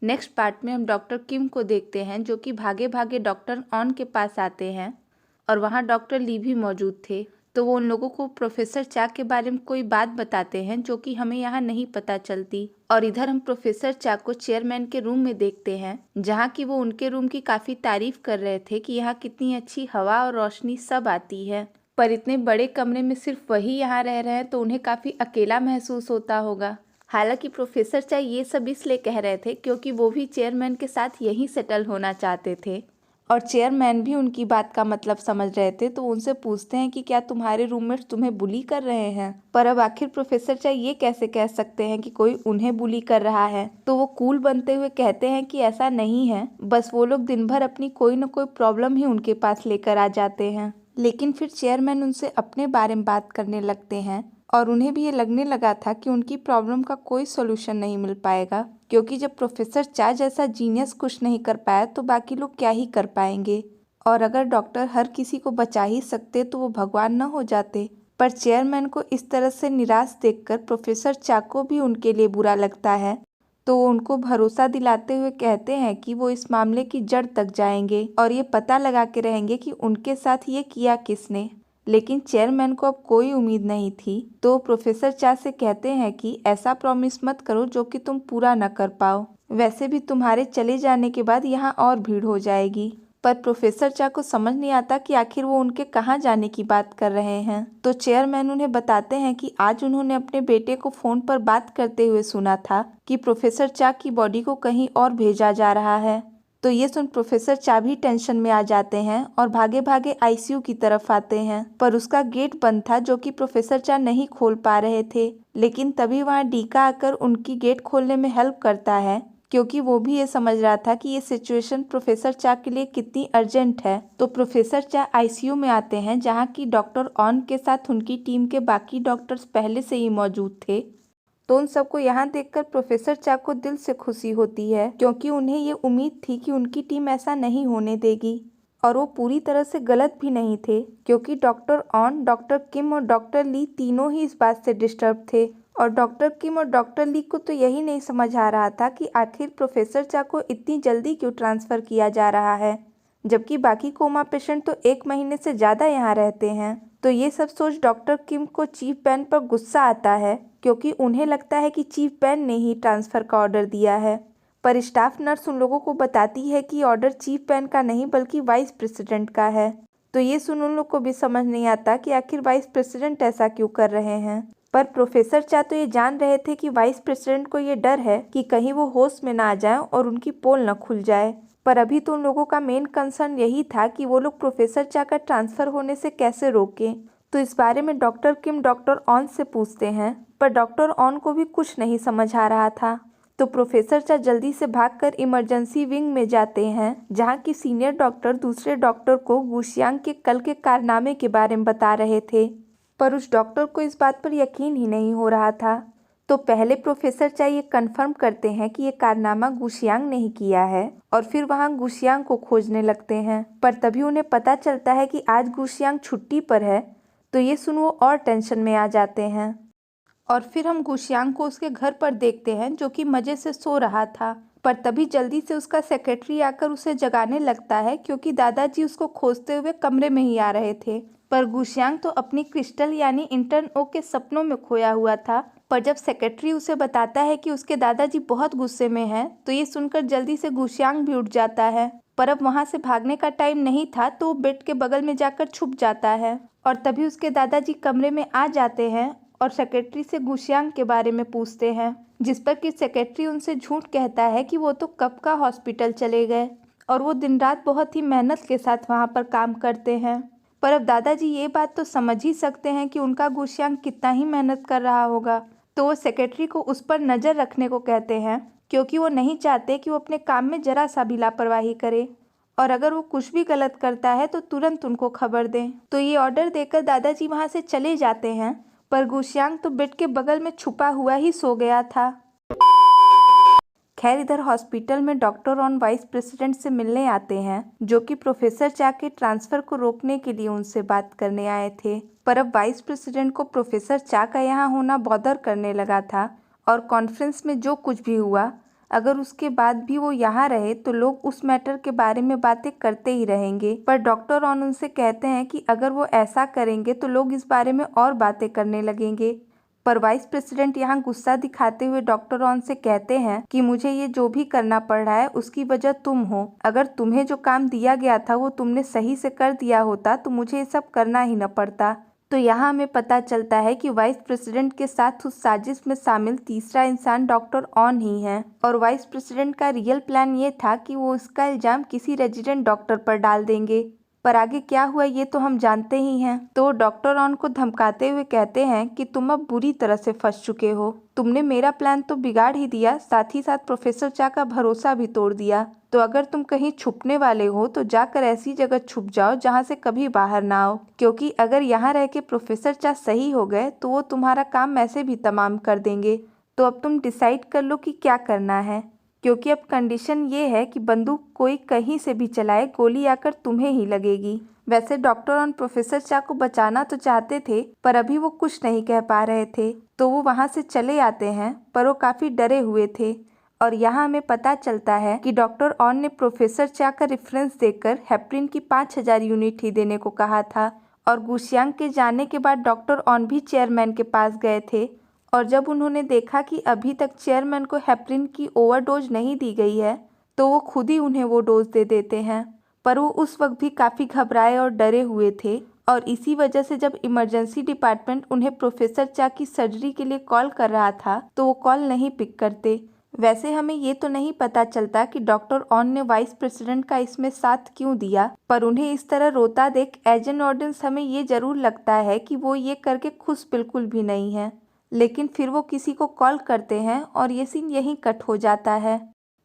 Next part में हम doctor किम को देखते हैं जो कि भागे भागे डॉक्टर ऑन के पास आते हैं और वहाँ डॉक्टर ली भी मौजूद थे। तो वो उन लोगों को प्रोफेसर चा के बारे में कोई बात बताते हैं जो कि हमें यहाँ नहीं पता चलती। और इधर हम प्रोफेसर चा को चेयरमैन के रूम में देखते हैं जहाँ की वो उनके रूम की काफ़ी तारीफ कर रहे थे कि यहाँ कितनी अच्छी हवा और रोशनी सब आती है। पर इतने बड़े कमरे में सिर्फ वही यहाँ रह रहे हैं तो उन्हें काफ़ी अकेला महसूस होता होगा। हालांकि प्रोफेसर चा ये सब इसलिए कह रहे थे क्योंकि वो भी चेयरमैन के साथ यहीं सेटल होना चाहते थे और चेयरमैन भी उनकी बात का मतलब समझ रहे थे। तो उनसे पूछते हैं कि क्या तुम्हारे रूममेट्स तुम्हें बुली कर रहे हैं। पर अब आखिर प्रोफेसर चा ये कैसे कह सकते हैं कि कोई उन्हें बुली कर रहा है। तो वो कूल बनते हुए कहते हैं कि ऐसा नहीं है, बस वो लोग दिन भर अपनी कोई न कोई प्रॉब्लम ही उनके पास लेकर आ जाते हैं। लेकिन फिर चेयरमैन उनसे अपने बारे में बात करने लगते हैं और उन्हें भी ये लगने लगा था कि उनकी प्रॉब्लम का कोई सोल्यूशन नहीं मिल पाएगा, क्योंकि जब प्रोफेसर चा जैसा जीनियस कुछ नहीं कर पाया तो बाकी लोग क्या ही कर पाएंगे। और अगर डॉक्टर हर किसी को बचा ही सकते तो वो भगवान न हो जाते। पर चेयरमैन को इस तरह से निराश देखकर प्रोफेसर चा को भी उनके लिए बुरा लगता है। तो वो उनको भरोसा दिलाते हुए कहते हैं कि वो इस मामले की जड़ तक जाएंगे और ये पता लगा के रहेंगे कि उनके साथ ये किया किसने। लेकिन चेयरमैन को अब कोई उम्मीद नहीं थी। तो प्रोफेसर चा से कहते हैं कि ऐसा प्रॉमिस मत करो जो कि तुम पूरा न कर पाओ। वैसे भी तुम्हारे चले जाने के बाद यहाँ और भीड़ हो जाएगी। पर प्रोफेसर चा को समझ नहीं आता कि आखिर वो उनके कहाँ जाने की बात कर रहे हैं। तो चेयरमैन उन्हें बताते हैं कि आज उन्होंने अपने बेटे को फोन पर बात करते हुए सुना था कि प्रोफेसर चा की बॉडी को कहीं और भेजा जा रहा है। तो ये सुन प्रोफेसर चा भी टेंशन में आ जाते हैं और भागे भागे आईसीयू की तरफ आते हैं। पर उसका गेट बंद था जो कि प्रोफेसर चा नहीं खोल पा रहे थे। लेकिन तभी वहाँ डीका आकर उनकी गेट खोलने में हेल्प करता है, क्योंकि वो भी ये समझ रहा था कि ये सिचुएशन प्रोफेसर चा के लिए कितनी अर्जेंट है। तो प्रोफेसर चा आईसीयू में आते हैं जहाँ की डॉक्टर ऑन के साथ उनकी टीम के बाकी डॉक्टर्स पहले से ही मौजूद थे। तो उन सबको यहाँ देखकर प्रोफेसर चा को दिल से खुशी होती है, क्योंकि उन्हें ये उम्मीद थी कि उनकी टीम ऐसा नहीं होने देगी। और वो पूरी तरह से गलत भी नहीं थे, क्योंकि डॉक्टर ऑन, डॉक्टर किम और डॉक्टर ली तीनों ही इस बात से डिस्टर्ब थे। और डॉक्टर किम और डॉक्टर ली को तो यही नहीं समझ आ रहा था कि आखिर प्रोफेसर चा को इतनी जल्दी क्यों ट्रांसफ़र किया जा रहा है, जबकि बाकी कोमा पेशेंट तो 1 महीने से ज़्यादा यहाँ रहते हैं। तो ये सब सोच डॉक्टर किम को चीफ बैन पर गुस्सा आता है, क्योंकि उन्हें लगता है कि चीफ बैन ने ही ट्रांसफ़र का ऑर्डर दिया है। पर स्टाफ नर्स उन लोगों को बताती है कि ऑर्डर चीफ बैन का नहीं बल्कि वाइस प्रेसिडेंट का है। तो ये सुन उन लोग को भी समझ नहीं आता कि आखिर वाइस प्रेसिडेंट ऐसा क्यों कर रहे हैं। पर प्रोफेसर चा तो ये जान रहे थे कि वाइस प्रेसिडेंट को ये डर है कि कहीं वो होश में ना आ जाए और उनकी पोल न खुल जाए। पर अभी तो उन लोगों का मेन कंसर्न यही था कि वो लोग प्रोफेसर चा का ट्रांसफ़र होने से कैसे रोकें। तो इस बारे में डॉक्टर किम डॉक्टर ऑन से पूछते हैं, पर डॉक्टर ऑन को भी कुछ नहीं समझ आ रहा था। तो प्रोफेसर चा जल्दी से भागकर इमरजेंसी विंग में जाते हैं, जहाँ की सीनियर डॉक्टर दूसरे डॉक्टर को गुशियांग के कल के कारनामे के बारे में बता रहे थे। पर उस डॉक्टर को इस बात पर यकीन ही नहीं हो रहा था। तो पहले प्रोफेसर चा ये कंफर्म करते हैं कि ये कारनामा गुशियांग ने ही किया है और फिर वहाँ गुशियांग को खोजने लगते हैं। पर तभी उन्हें पता चलता है कि आज गुशियांग छुट्टी पर है। तो ये सुन वो और टेंशन में आ जाते हैं। और फिर हम गुशियांग को उसके घर पर देखते हैं जो कि मज़े से सो रहा था। पर तभी जल्दी से उसका सेक्रेटरी आकर उसे जगाने लगता है, क्योंकि दादाजी उसको खोजते हुए कमरे में ही आ रहे थे। पर गुशियांग तो अपनी क्रिस्टल यानी इंटर्न ओ के सपनों में खोया हुआ था। पर जब सेक्रेटरी उसे बताता है कि उसके दादाजी बहुत गुस्से में हैं, तो ये सुनकर जल्दी से गुशियांग भी उठ जाता है। पर अब वहाँ से भागने का टाइम नहीं था, तो वो बेड के बगल में जाकर छुप जाता है। और तभी उसके दादाजी कमरे में आ जाते हैं और सेक्रेटरी से गुशियांग के बारे में पूछते हैं, जिस पर कि सेक्रेटरी उनसे झूठ कहता है कि वो तो कब का हॉस्पिटल चले गए और वो दिन रात बहुत ही मेहनत के साथ वहाँ पर काम करते हैं। पर अब दादाजी ये बात तो समझ ही सकते हैं कि उनका गुशियांग कितना ही मेहनत कर रहा होगा। तो वो सेक्रेटरी को उस पर नज़र रखने को कहते हैं, क्योंकि वो नहीं चाहते कि वो अपने काम में जरा सा भी लापरवाही करे और अगर वो कुछ भी गलत करता है तो तुरंत उनको खबर दें। तो ये ऑर्डर देकर दादाजी वहाँ से चले जाते हैं। पर गुशियांग तो बेड के बगल में छुपा हुआ ही सो गया था। खैर इधर हॉस्पिटल में डॉक्टर ऑन वाइस प्रेसिडेंट से मिलने आते हैं, जो कि प्रोफेसर चा के ट्रांसफ़र को रोकने के लिए उनसे बात करने आए थे। पर अब वाइस प्रेसिडेंट को प्रोफेसर चा का यहाँ होना बॉदर करने लगा था और कॉन्फ्रेंस में जो कुछ भी हुआ अगर उसके बाद भी वो यहाँ रहे तो लोग उस मैटर के बारे में बातें करते ही रहेंगे। पर डॉक्टर ऑन उनसे कहते हैं कि अगर वो ऐसा करेंगे तो लोग इस बारे में और बातें करने लगेंगे। पर वाइस प्रेसिडेंट यहाँ गुस्सा दिखाते हुए डॉक्टर ऑन से कहते हैं कि मुझे ये जो भी करना पड़ रहा है उसकी वजह तुम हो। अगर तुम्हें जो काम दिया गया था वो तुमने सही से कर दिया होता तो मुझे ये सब करना ही न पड़ता। तो यहाँ हमें पता चलता है कि वाइस प्रेसिडेंट के साथ उस साजिश में शामिल तीसरा इंसान डॉक्टर ऑन ही है। और वाइस प्रेसिडेंट का रियल प्लान ये था कि वो इसका इल्जाम किसी रेजिडेंट डॉक्टर पर डाल देंगे। पर आगे क्या हुआ ये तो हम जानते ही हैं। तो डॉक्टर ऑन को धमकाते हुए कहते हैं कि तुम अब बुरी तरह से फंस चुके हो। तुमने मेरा प्लान तो बिगाड़ ही दिया, साथ ही साथ प्रोफेसर चा का भरोसा भी तोड़ दिया। तो अगर तुम कहीं छुपने वाले हो तो जाकर ऐसी जगह छुप जाओ जहाँ से कभी बाहर ना आओ, क्योंकि अगर यहाँ रह के प्रोफेसर चा सही हो गए तो वो तुम्हारा काम ऐसे भी तमाम कर देंगे। तो अब तुम डिसाइड कर लो कि क्या करना है, क्योंकि अब कंडीशन ये है कि बंदूक कोई कहीं से भी चलाए गोली आकर तुम्हें ही लगेगी। वैसे डॉक्टर ऑन प्रोफेसर चा को बचाना तो चाहते थे पर अभी वो कुछ नहीं कह पा रहे थे, तो वो वहाँ से चले आते हैं। पर वो काफ़ी डरे हुए थे। और यहाँ हमें पता चलता है कि डॉक्टर ऑन ने प्रोफेसर चा का रेफरेंस देकर हेपरिन की 5000 यूनिट ही देने को कहा था। और गुशियांग के जाने के बाद डॉक्टर ऑन भी चेयरमैन के पास गए थे। और जब उन्होंने देखा कि अभी तक चेयरमैन को हेपरिन की ओवरडोज नहीं दी गई है तो वो खुद ही उन्हें वो डोज दे देते हैं। पर वो उस वक्त भी काफ़ी घबराए और डरे हुए थे। और इसी वजह से जब इमरजेंसी डिपार्टमेंट उन्हें प्रोफेसर चा की सर्जरी के लिए कॉल कर रहा था तो वो कॉल नहीं पिक करते। वैसे हमें ये तो नहीं पता चलता कि डॉक्टर ऑन ने वाइस प्रेसिडेंट का इसमें साथ क्यों दिया, पर उन्हें इस तरह रोता देख एजेंट ऑर्डेंस हमें ये जरूर लगता है कि वो ये करके खुश बिल्कुल भी नहीं है। लेकिन फिर वो किसी को कॉल करते हैं और ये सीन यहीं कट हो जाता है।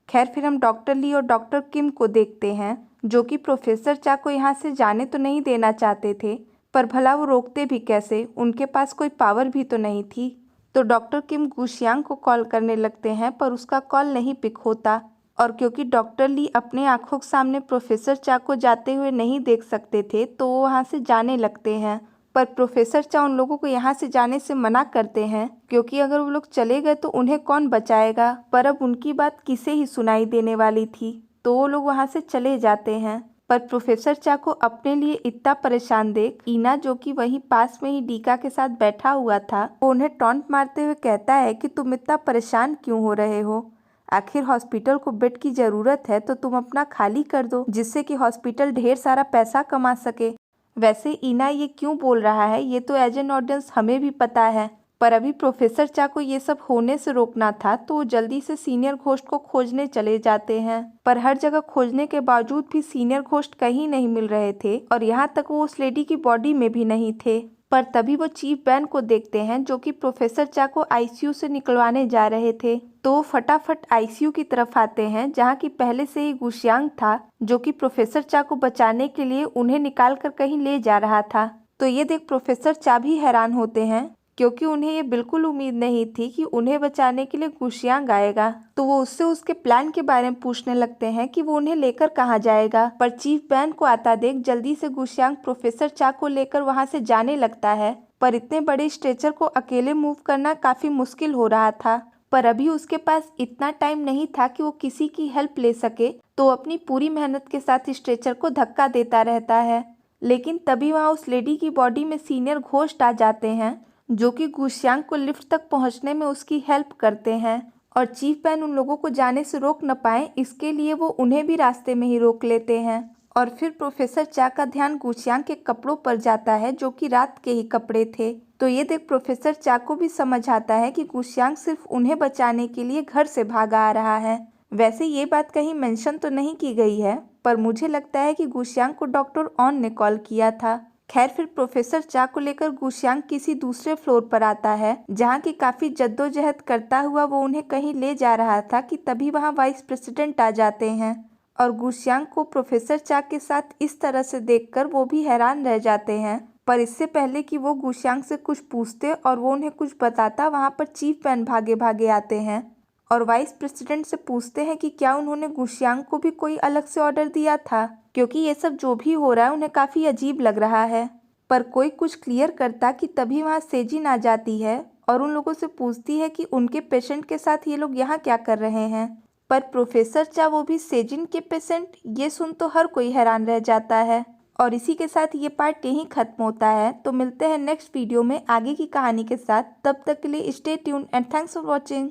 खैर फिर हम डॉक्टर ली और डॉक्टर किम को देखते हैं, जो कि प्रोफेसर चा को यहाँ से जाने तो नहीं देना चाहते थे, पर भला वो रोकते भी कैसे, उनके पास कोई पावर भी तो नहीं थी। तो डॉक्टर किम गुशियांग को कॉल करने लगते हैं पर उसका कॉल नहीं पिक होता। और क्योंकि डॉक्टर ली अपने आंखों के सामने प्रोफेसर चा को जाते हुए नहीं देख सकते थे तो वो वहाँ से जाने लगते हैं। पर प्रोफेसर चा उन लोगों को यहाँ से जाने से मना करते हैं, क्योंकि अगर वो लोग चले गए तो उन्हें कौन बचाएगा। पर अब उनकी बात किसे ही सुनाई देने वाली थी, तो वो लोग वहाँ से चले जाते हैं। पर प्रोफेसर चा को अपने लिए इतना परेशान देख ईना, जो कि वहीं पास में ही डीका के साथ बैठा हुआ था, वो उन्हें टॉन्ट मारते हुए कहता है कि तुम इतना परेशान क्यों हो रहे हो। आखिर हॉस्पिटल को बेड की जरूरत है तो तुम अपना खाली कर दो, जिससे कि हॉस्पिटल ढेर सारा पैसा कमा सके। वैसे ईना ये क्यों बोल रहा है ये तो एजेंट ऑडियंस हमें भी पता है, पर अभी प्रोफेसर चा को ये सब होने से रोकना था तो वो जल्दी से सीनियर घोस्ट को खोजने चले जाते हैं। पर हर जगह खोजने के बावजूद भी सीनियर घोस्ट कहीं नहीं मिल रहे थे और यहाँ तक वो उस लेडी की बॉडी में भी नहीं थे। पर तभी वो चीफ बैन को देखते हैं, जो कि प्रोफेसर चा को आईसीयू से निकलवाने जा रहे थे। तो वो फटाफट आईसीयू की तरफ आते हैं, जहाँ की पहले से ही गुशियांग था, जो कि प्रोफेसर चा को बचाने के लिए उन्हें निकाल कर कहीं ले जा रहा था। तो ये देख प्रोफेसर चा भी हैरान होते हैं, क्योंकि उन्हें ये बिल्कुल उम्मीद नहीं थी कि उन्हें बचाने के लिए गुशियांग आएगा। तो वो उससे उसके प्लान के बारे में पूछने लगते हैं कि वो उन्हें लेकर कहाँ जाएगा। पर चीफ बैन को आता देख जल्दी से गुशियांग प्रोफेसर चा को लेकर वहाँ से जाने लगता है। पर इतने बड़े स्ट्रेचर को अकेले मूव करना काफी मुश्किल हो रहा था। पर अभी उसके पास इतना टाइम नहीं था कि वो किसी की हेल्प ले सके, तो अपनी पूरी मेहनत के साथ स्ट्रेचर को धक्का देता रहता है। लेकिन तभी वहाँ उस लेडी की बॉडी में सीनियर घोस्ट आ जाते हैं, जो कि गुशियांग को लिफ्ट तक पहुंचने में उसकी हेल्प करते हैं। और चीफ बैन उन लोगों को जाने से रोक न पाए, इसके लिए वो उन्हें भी रास्ते में ही रोक लेते हैं। और फिर प्रोफेसर चा का ध्यान गुशियांग के कपड़ों पर जाता है, जो कि रात के ही कपड़े थे। तो ये देख प्रोफेसर चा को भी समझ आता है कि गुशियांग सिर्फ उन्हें बचाने के लिए घर से भागा आ रहा है। वैसे ये बात कहीं मेंशन तो नहीं की गई है, पर मुझे लगता है कि गुशियांग को डॉक्टर ऑन ने कॉल किया था। खैर फिर प्रोफेसर चा को लेकर गुशियांग किसी दूसरे फ्लोर पर आता है, जहाँ की काफी जद्दोजहद करता हुआ वो उन्हें कहीं ले जा रहा था कि तभी वहाँ वाइस प्रेसिडेंट आ जाते हैं। और गुशियांग को प्रोफेसर चा के साथ इस तरह से देखकर वो भी हैरान रह जाते हैं। पर इससे पहले कि वो गुशियांग से कुछ पूछते और वो उन्हें कुछ बताता, वहाँ पर चीफ बैन भागे भागे आते हैं और वाइस प्रेसिडेंट से पूछते हैं कि क्या उन्होंने गुशियांग को भी कोई अलग से ऑर्डर दिया था, क्योंकि ये सब जो भी हो रहा है उन्हें काफ़ी अजीब लग रहा है। पर कोई कुछ क्लियर करता कि तभी वहाँ सेजिन आ जाती है और उन लोगों से पूछती है कि उनके पेशेंट के साथ ये लोग यहाँ क्या कर रहे हैं। पर प्रोफेसर चा वो भी सेजिन के पेशेंट, ये सुन तो हर कोई हैरान रह जाता है। और इसी के साथ ये पार्ट यहीं खत्म होता है। तो मिलते हैं नेक्स्ट वीडियो में आगे की कहानी के साथ। तब तक के लिए stay tuned and thanks for watching.